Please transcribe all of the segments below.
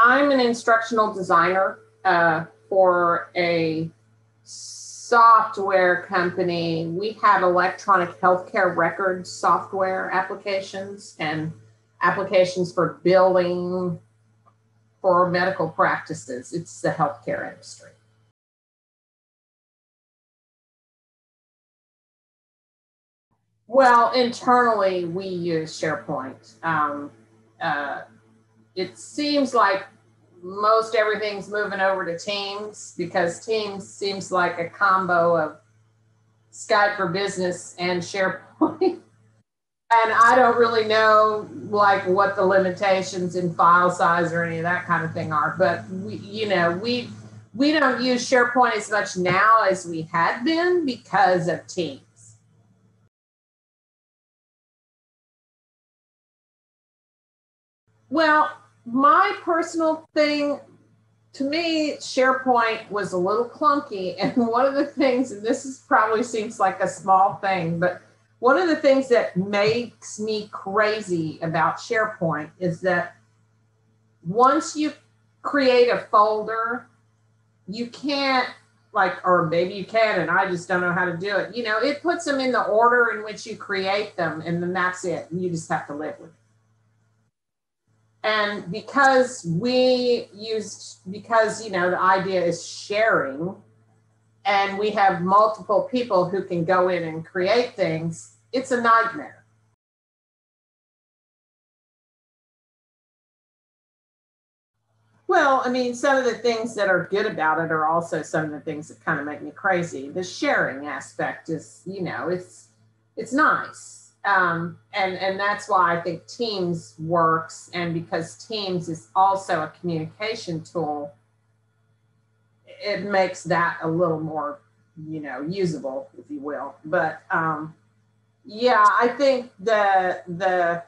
I'm an instructional designer for a software company. We have electronic healthcare record software applications and applications for billing for medical practices. It's the healthcare industry. Well, internally, we use SharePoint. It seems like most everything's moving over to Teams because Teams seems like a combo of Skype for Business and SharePoint. And I don't really know like what the limitations in file size or any of that kind of thing are, but we don't use SharePoint as much now as we had been because of Teams. Well, my personal thing, to me, SharePoint was a little clunky. And one of the things, and this is probably seems like a small thing, but one of the things that makes me crazy about SharePoint is that once you create a folder, you can't or maybe you can, and I just don't know how to do it. It puts them in the order in which you create them, and then that's it. And you just have to live with it. And because the idea is sharing and we have multiple people who can go in and create things, it's a nightmare. Well, I mean, some of the things that are good about it are also some of the things that kind of make me crazy. The sharing aspect is, it's nice. And that's why I think Teams works. And because Teams is also a communication tool, it makes that a little more, usable, if you will. But yeah, I think the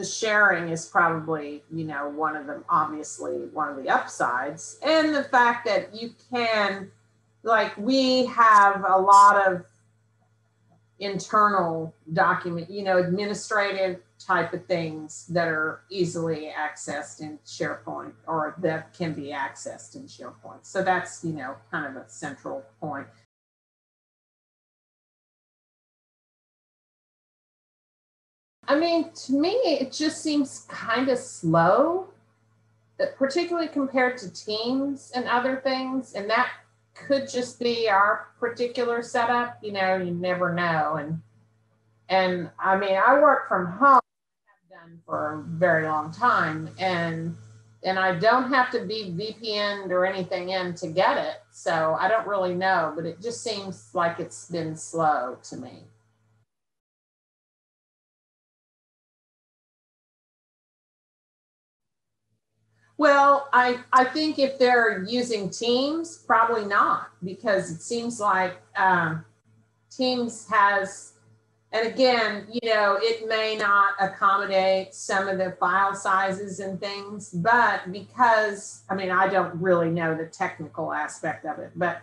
sharing is probably, obviously one of the upsides. And the fact that you can, we have a lot of internal document, administrative type of things that are easily accessed in SharePoint or that can be accessed in SharePoint. So that's, kind of a central point. I mean, to me, it just seems kind of slow, particularly compared to Teams and other things. And that could just be our particular setup. You never know. And I mean, I work from home, I've done for a very long time, and I don't have to be VPN'd or anything in to get it. So I don't really know, but it just seems like it's been slow to me. Well, I think if they're using Teams, probably not, because it seems like Teams has, and again, it may not accommodate some of the file sizes and things, but because, I mean, I don't really know the technical aspect of it, but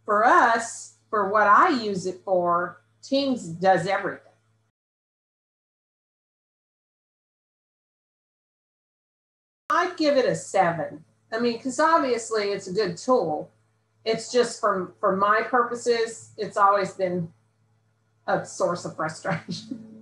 for us, for what I use it for, Teams does everything. I'd give it a 7. I mean, because obviously it's a good tool. It's just for my purposes, it's always been a source of frustration.